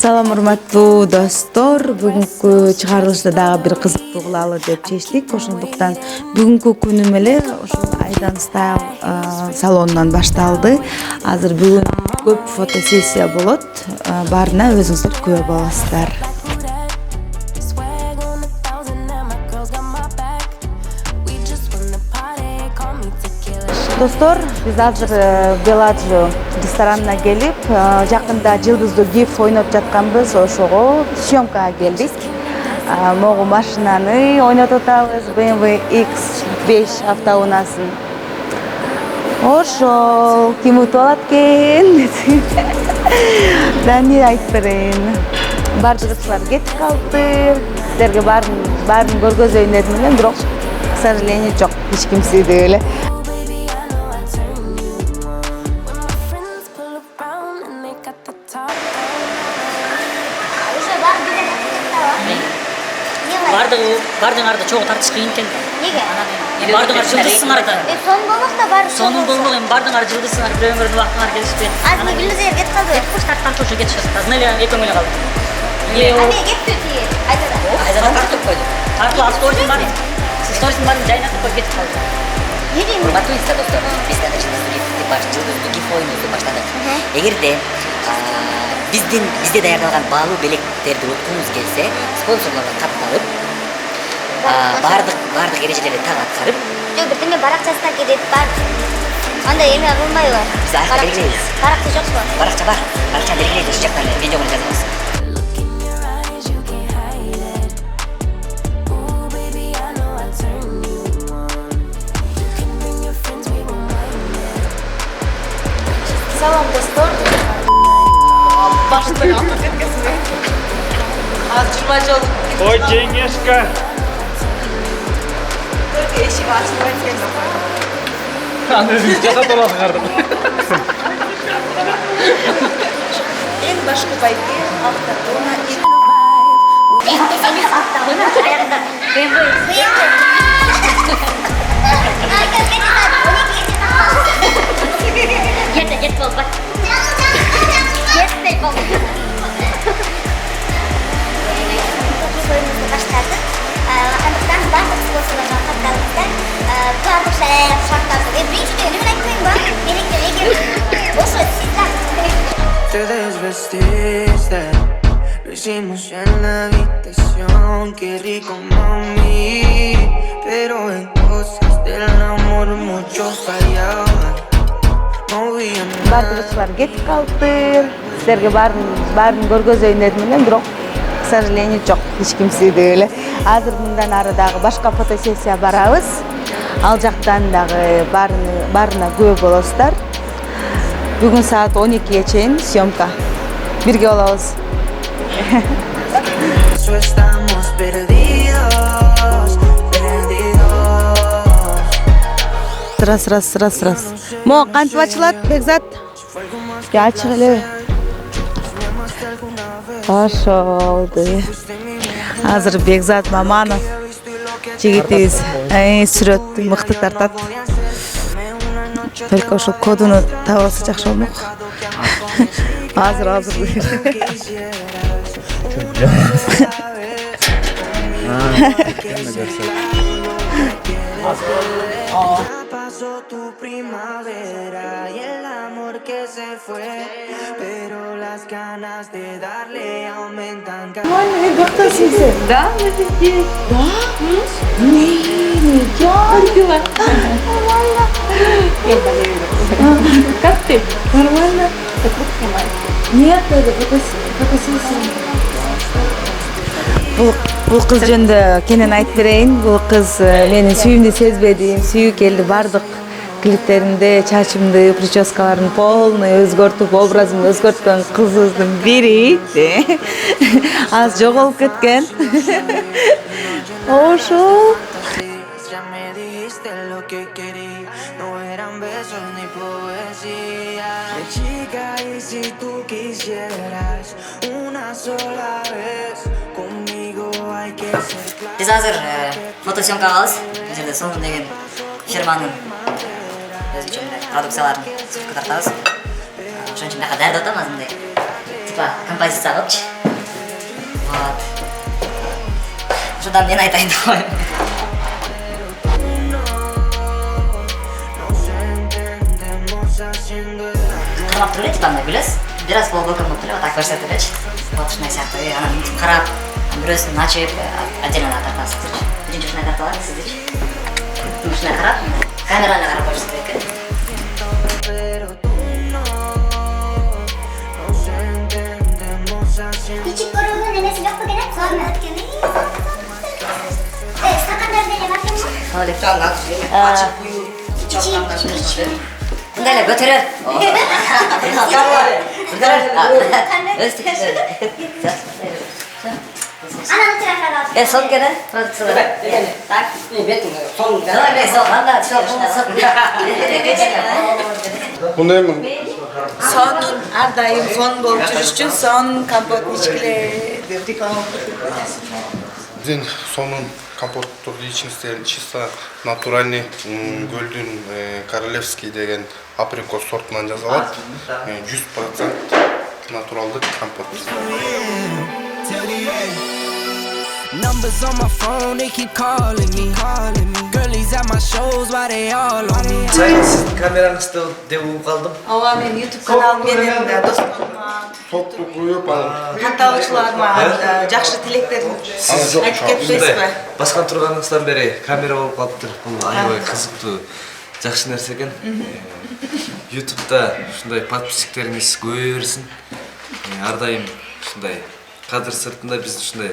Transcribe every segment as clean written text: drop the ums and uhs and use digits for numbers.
Салам урматтуу достор, бүгүнкү чыгарылышта дагы бир кызыктуу кылалы деп чечтик. Ошондуктан бүгүнкү күнүм эле ошол Айдан Стайл салонунан башталды. Азыр бүгүн көп фотосессия болот. Баарына өзүңүздөр күбө болосуздар. Достор, биз азыр Беладжо ресторанына келип, жакында жылдыздуу гиф ойноп жатканбыз, ошого съемкага келдик. Могу машинаны ойнотуп атабыз, BMW X5 автоунаасын. Ошол ким утуп алат экен? Да эмне айтып берейин? Бардыгычылар кетип калды. Силерге баарын көргөзөйүн дедим эле, бирок, к сожалению, жок, эч кимси деп эле. Бардыңарды чогуу тартыш кыйын экен. Неге? Бардыңар жылдызсыңар да. Сонун болмокта бар. Сонун болмок эми бардыңар жылдызсыңар, бирөө-бирөө убактыңар келишпей. Азыр билдер кетип калды. Куш тартып кетишет. Азыр эле экөөң эле калды. Ане кетти тиги. Айдада. Айдада тартып койду. Тартып автобустун баарын, сторисин баарын жайнатып коюп кетип калды. Неге? Урматтуу инста достор, биз дагы жылдыздуу гиф ойносу баштадык. Эгерде бизде даярдалган баалуу белектерди уткуңуз келсе, спонсорлорго катталып, бардык эрежелерди так аткарып, Жок, бирдеме баракчасына кетет бар. Андай эме кылмайбы? биз айкы белгилейбиз. Баракча жокпу? Баракча бар. Баракчаны белгилейбиз, ошол жактан эле видео менен жазабыз. Салам достор. Баштан алтын кеткенсиң. Азыр 20 жыл. Ой, Жеңешка. Только эшик ачылбайт экен. Аны өзүңүз жасап аласыңар. Эң башкы байке автоуна Автоунаа аягында BMW. Get болду. Кетпей болду. Баштадык. Андыктан бардык спонсорлорго катталыңыздар. Бардык шарттарды. Биринчиден эме айтпайм ба? Эгер ошо сиздер Te desvestiste, lo hicimos en la habitación, qué rico mami, pero en cosas del amor mucho fallaban. бардыгычылар кетип калды. Силерге баарын көргөзөйүн дедим эле, бирок, к сожалению, жок, эч кимси деп эле. Азыр мындан ары дагы башка фотосессия барабыз. Ал жактан дагы баарына күбө болосуздар. Бүгүн саат 12-ге чейин съемка. Бирге болобуз. Eso estamos perdidos, perdidos. Сырас. Мо кантип ачылат, Бекзат? Ачык эле. Ошол. Азыр Бекзат Маманов жигитибиз сүрөттү мыкты тартат. Только ошол кодуну таап алса жакшы болмок. Азыр. Pasó tu primavera y el amor que se fue, pero las ganas de darle aumentan cada Да, молодец. Да? Нормально. Как ты? Нормально? Нет, фотосессия. Бул кыз жөнүндө кенен айтып берейин. Бул кыз менин сүйүүмдү сезбедим. Сүйүү келди, бардык клиптеримде чачымды, прическаларын полный өзгөртүп, образымды өзгөрткөн кызыбыздын бири. Аз жоголуп кеткен. Ошол. Ya me dijiste lo que quería, no eran besos ni poesía. Chica, y si tú quisieras una sola vez conmigo hay que ser claro. Биз азыр фотосъемка кылабыз. Бул жерде сонун деген фирманын өзүнчө продукцияларын тартабыз. Ошон үчүн даярдап атам азырындай. Типа композиция кылыпчы. Вот. Шудан мен айтайын деп қояйын. Қарап тұр еді анда білесіз? Біраз глубоком болып тұр, вот так көрсетіп еді. Вот шындай сияқты. Ана бүйтіп қарап, біреусін начып, отдельно тартасыз тұршы. Бірінші шындай тарталады сіздерші. Шындай қарап, камераны қарап көрсетіп еді. Küçük grubun nenesi yok mu gene? Sonra. Stakanlar ne bakın mı? Öyle. Açık kuyu. Bunlarla götürür. Ananı tarafına bak. Ya son kere prodüksiyonu. Tak. Son kere. Öyle son. Valla çok son. Bunday mı? Sonun ardayım son болып жүріш үшін son компот ичкиле деп реклама Бізден соның компоттық личностерін чисто натуральный гөлдің королевский деген априкос сортынан жасалады. 100% натуралдық компот. Numbers on my phone, they keep calling me. Girlies at my shows, why they all on me? Сіздің камераңызды деп қалдым. Ооба мен YouTube каналым менен досторумга, Сотты қойып алып. катталуучуларыма жакшы тилектерин айтып кетпейсизби? Басқан тұрғаныңыздан бері камера болып қалыптыр. Бұл аябай қызықты, жақсы нәрсе екен. YouTube'да шындай подписчиктеріңіз көбейерсін. Ардайым шындай кадр сыртында біз шындай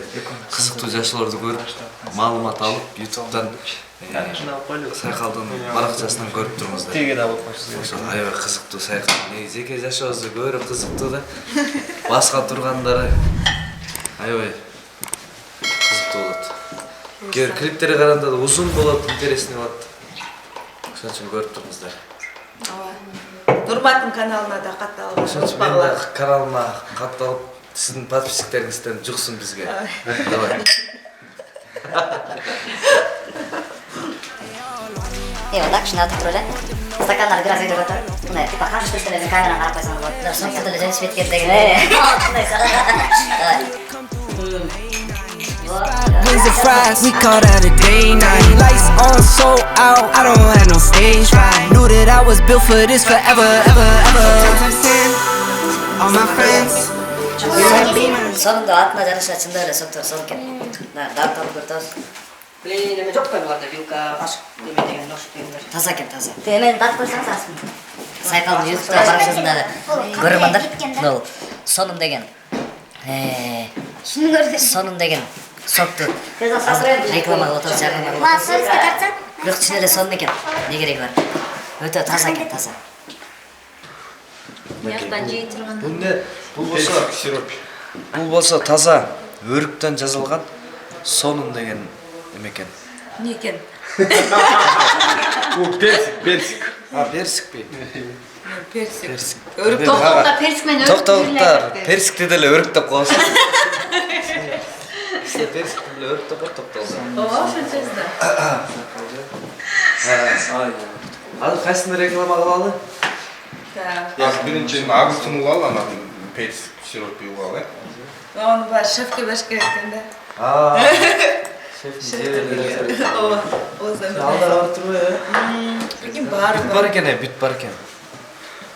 қызықты жашыларды көріп, маалымат алып, YouTube'дан Сайқалдың парақшасынан көріп тұрмыздар. Аябай қызықты Сайқал. Жеке жашауызды көріп қызықты да. Басқа тұрғандары аябай қызықты болады. Кейбір клиптерге қарағанда да ұзын болады, интересный болады. Ошон үчүн көріп тұрмыздар. Нурматтын каналына да катталып. Ошон үчүн мен да каналыма катталып, сіздің подписчиктеріңізден жұқсын бізге. Давай. И вот так шынай атып тұрады. Стакандар біраз үйде көтір. Бұндай, типа қаршы көштеріне камераны қарап қойсаңыз болады. Соңғы тілі жөн ішпет кетті Wings and fries, we call that a day night. Lights on, so out, I don't have no stage fright. Knew that I was built for this forever, ever, ever. All my friends. Сонында атына жарыша чында эле соктор сол экен. Дарталып көртөбүз. Блин, неме жоқ қой бұларда вилка, қашық неме деген нож дегендер. Таза екен, таза. Мен тартып қойсаңыз асын. Сайқалдың ютубта парақшасында көрермандар. Бұл соным деген. Соным деген соқты рекламаға отырып жарнамаға Ма, сөріске тартсам? Жоқ, ішінде эле соным екен. Не керегі бар? Өте таза екен, таза. Бұл не? Бұл болса таза өріктен жазылған соным деген неме екен. Не екен? Бұл персик. Персик пе? Персик. Тоқталықта персик мен өрік Тоқталықта персикті деле өрік деп қоясың. Персикті деле өрік деп қой тоқталықта. Ооба, ошончосузда. Ал қайсыны реклама қылалы? Бірінші ағыстын ұлал, анатын персик сироп ұлал, Оны бар шефке баш керек екен да. Шефтің жебелері. Ооба, озан. Алдар бар тұрмай, Прикинь, бар. Бүт бар екен, бүт бар екен.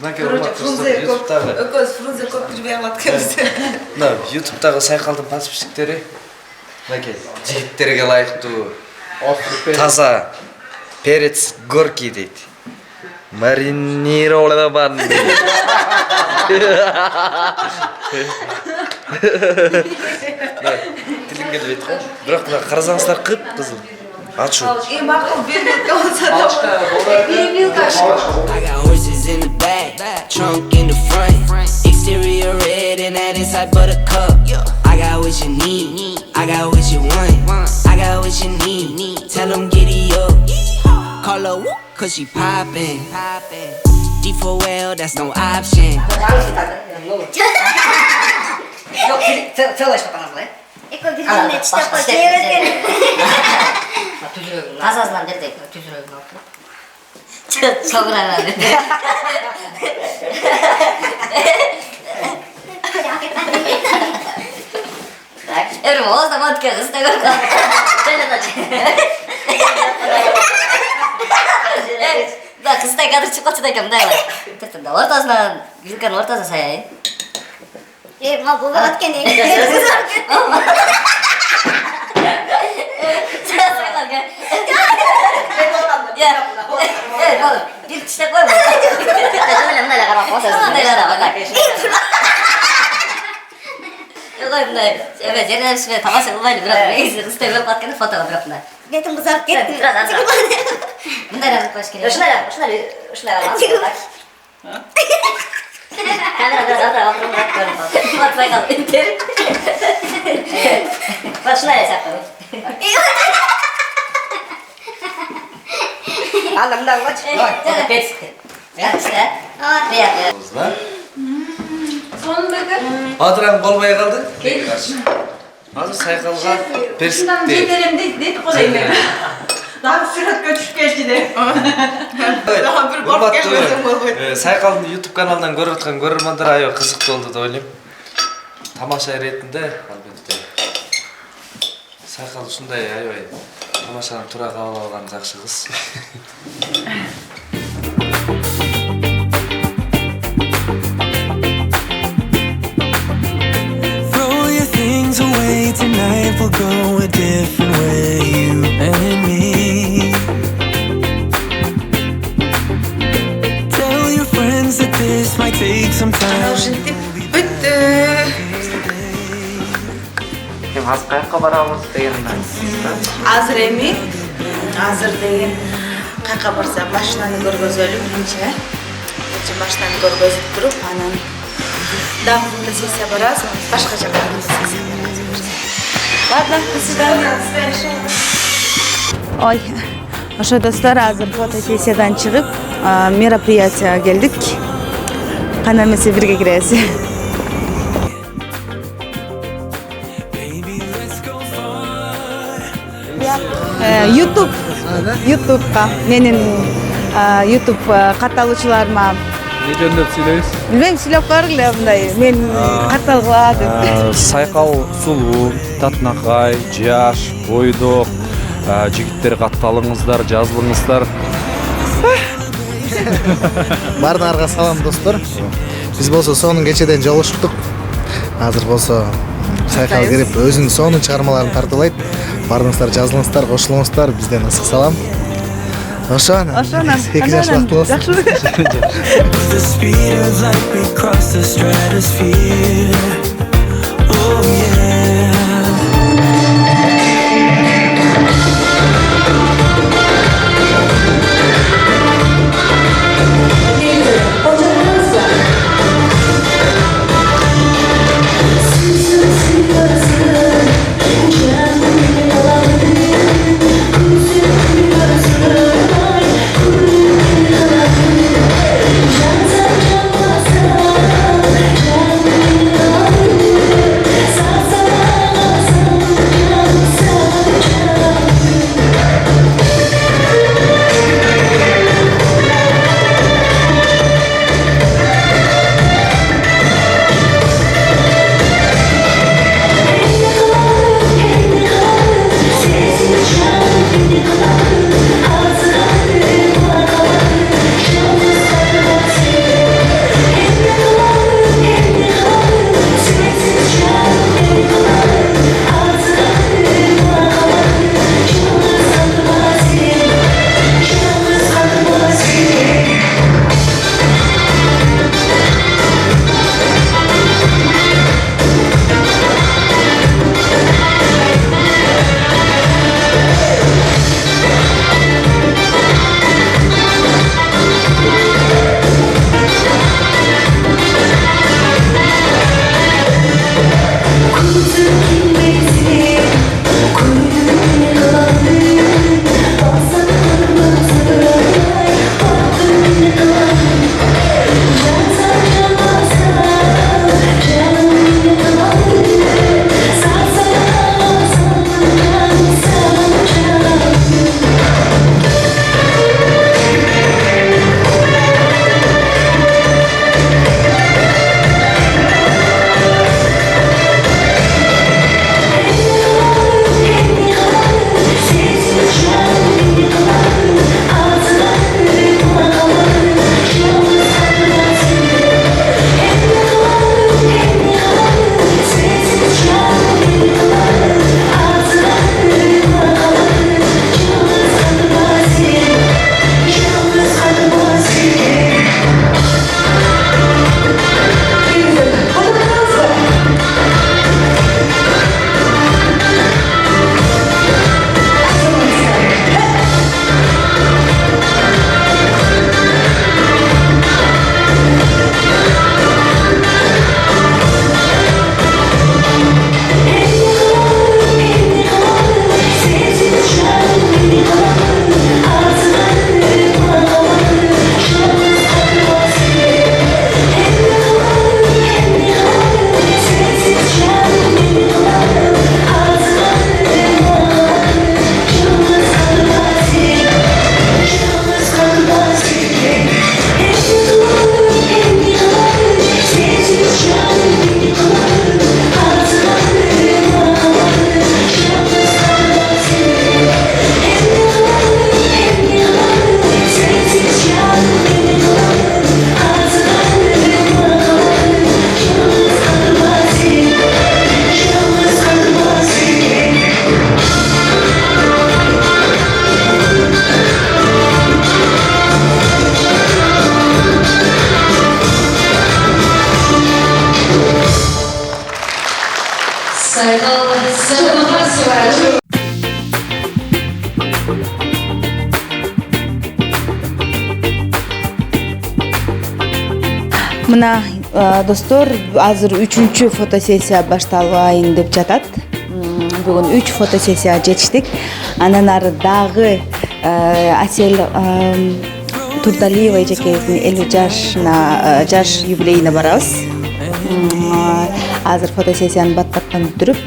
Короче, Фрунзе көп, өкөз Фрунзе көп жүрбей қалады Ютубтағы Сайқалдың подписчиктері жігіттерге лайықты таза перец горький дейді. Маринирован дейді. Тілін келбейді ғой. Бірақ қарасаңыздар қып қызыл. Ачу. Мақұл, бермекке болса да. I got horses in the back, trunk in the front. Exterior red and that inside buttercup. I got what you need, I got what you want, I got what you need. Tell them giddy up. Call her whoop, cause she poppin'. D4L, that's no option. Жоқ, целый что панам ғой. Эко биринде читап қой, жіберген. Тазасынан берді, түзірегін алып. Соғырағын берді. так. Эрім, оозда мантке қызды көріп қалды. Да, қыздай кадр шығып қалса да екен, мындай бар. Тіпті ортасынан, вилканың ортасына саяйын. Ма бұл өткен Bir tiştek koy mu? Mındayla qarab qo'yasiz. Mındayla qarab. Yo'q, bunday. Evet, yerdan tushmay tomosha qilmaydi, biroq neyse, qizday bo'lib qotganda fotoga biroq bunday. Betim qizarib ketdi. Bundaylar qilib qo'yish kerak. Shunday qilamiz. Kamera biraz atrofga ko'rinib qoldi. Otmay qoldi. Bak shunday yasaqdi. Anamdan qoch. Yana persikdi. Yaxshi-da. Priятно. Адыран болмай қалды. Азыр сайқалға персикте. Жетерем дейді қойды. Daha süratga tushib ketdi deb. Daha bir borib kelmasam bo'lmaydi. Сайқалдың YouTube каналынан көріп жатқан көрермандар айы қызықты болды деп ойлаймын. Тамаша ретінде албетте. Сайқал ушундай аябай тамашаны туура кабыл алган жакшы кыз. Throw your things away tonight. We'll go a different way, you and me. Tell your friends that this might take some time. Бүтті. Кем азыр каяққа барабыз дегенин айтсаңыз. Азыр эми, азыр деген каяка барса машинаны көргөзөлү биринчи. Биринчи машинаны көргөзүп туруп, анан дагы фотосессия барабыз, башка жака фотосессия барабыз. Ладно, до свидания. Ой, ошо достор, азыр фотосессиядан чыгып, мероприятияга келдик. Кандай эмесе бирге киребиз. YouTube'га менин YouTube катталуучуларыма Не жөндөп сүйлөйсүз? билбейм, сүйлөп көргүлө мындай мен катталгыла деп. Сайкал сулуу, татнакай, жаш, бойдок, жигиттер катталыңыздар, жазылыңыздар. Баарыңарга салам достор. Биз болсо сонун кечеден жолугуштук. Азыр болсо сайкал кирип өзүнүн сонун чыгармаларын тартуулайт. Баарыңыздар жазылыңыздар, кошулуңуздар, бизден ысык салам. Ошон. Эки жаш бактылуу болсун. The speed of light, we cross the stratosphere. Oh yeah. Oh Мына достор, азыр 3-чү фотосессия башталайын деп жатат. Бүгүн 3 фотосессия жетиштик. Андан ары дагы Асел Турдалиева эжекебиздин 50 жаш юбилейине барабыз. Азыр фотосессияны баттан бүтүрүп,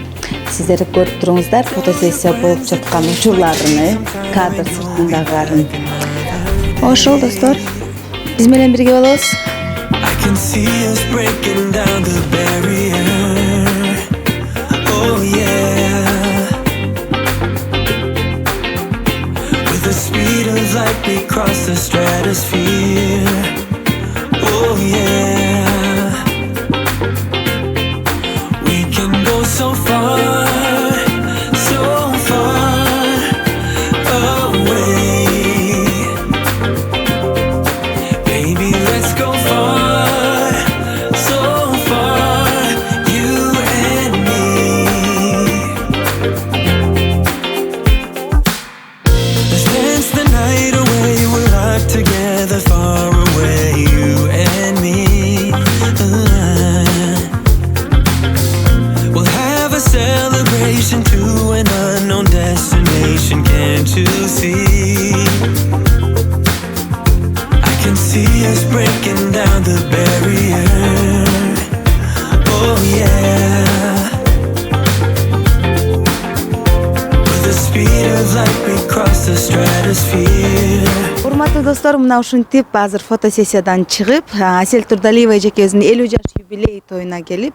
сиздер көрүп туруңуздар фотосессия болуп жаткан учурларыны, кадр сыртындагыларын. Ошол достор, биз менен бирге болобуз. I can see us breaking down the barrier. Oh yeah. With the speed of light we cross the stratosphere. Oh yeah. We can go so far, so far away. Baby, let's go far, so far, you and me. Let's dance the night away, we're locked together far away, you and me. We'll have a celebration to an unknown destination, can't you see? I can see us breaking down the barrier. Oh yeah. With the speed of light we cross the stratosphere. Урматтуу достор, мына ушинтип азыр фотосессиядан чыгып, Асел Турдалиева эжекебиздин 50 жаш юбилей тоюна келип,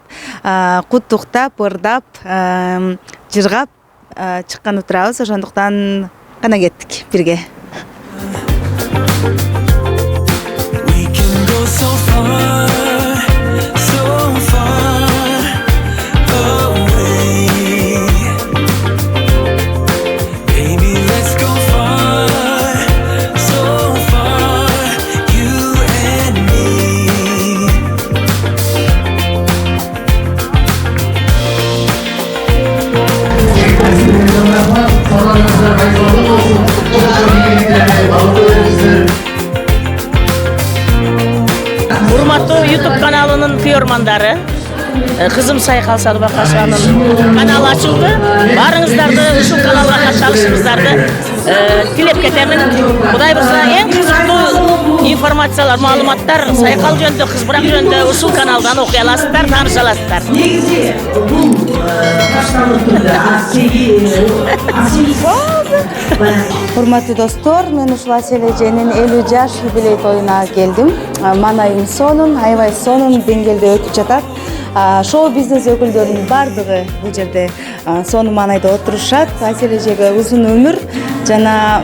куттуктап, ырдап, жыргап чыккан турабыз. Ошондуктан кана кеттик бирге. We can go so far, so far away. Baby, let's go far, so far, you and me. Урматтуу YouTube каналынын көрөрмандары, кызым Сайкал Садыбакашованын каналы ачылды. Барыңыздарды ушул каналга катталышыңыздарды тилеп кетемин. Кудай бурса эң кызыктуу информациялар, маалыматтар Сайкал жөнүндө, кыз бурак жөнүндө ушул каналдан окуй аласыздар, тааныша аласыздар. Урматтуу достор, мен ушул Асел эженин 50 жаш юбилей тоюна келдим. Манайым сонун, аябай сонун деңгээлде өтүп жатат. Шоу бизнес өкүлдөрүнүн бардыгы бул жерде сонун маанайда отурушат. Асел эжеге узун өмүр жана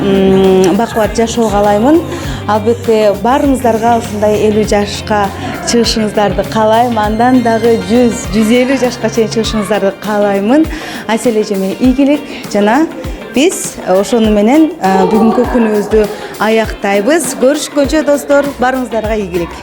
бакубат жашоо каалаймын. Албетте барыңыздарга ушундай 50 жашка чыгышыңыздарды каалайм. Андан дагы 100-150 жашка чейин чыгышыңыздарды каалаймын. Асел эже менен ийгилик жана биз ошону менен бүгүнкү күнүбүздү аяктайбыз. Көрүшкөнчө достор, барыңыздарга ийгилик.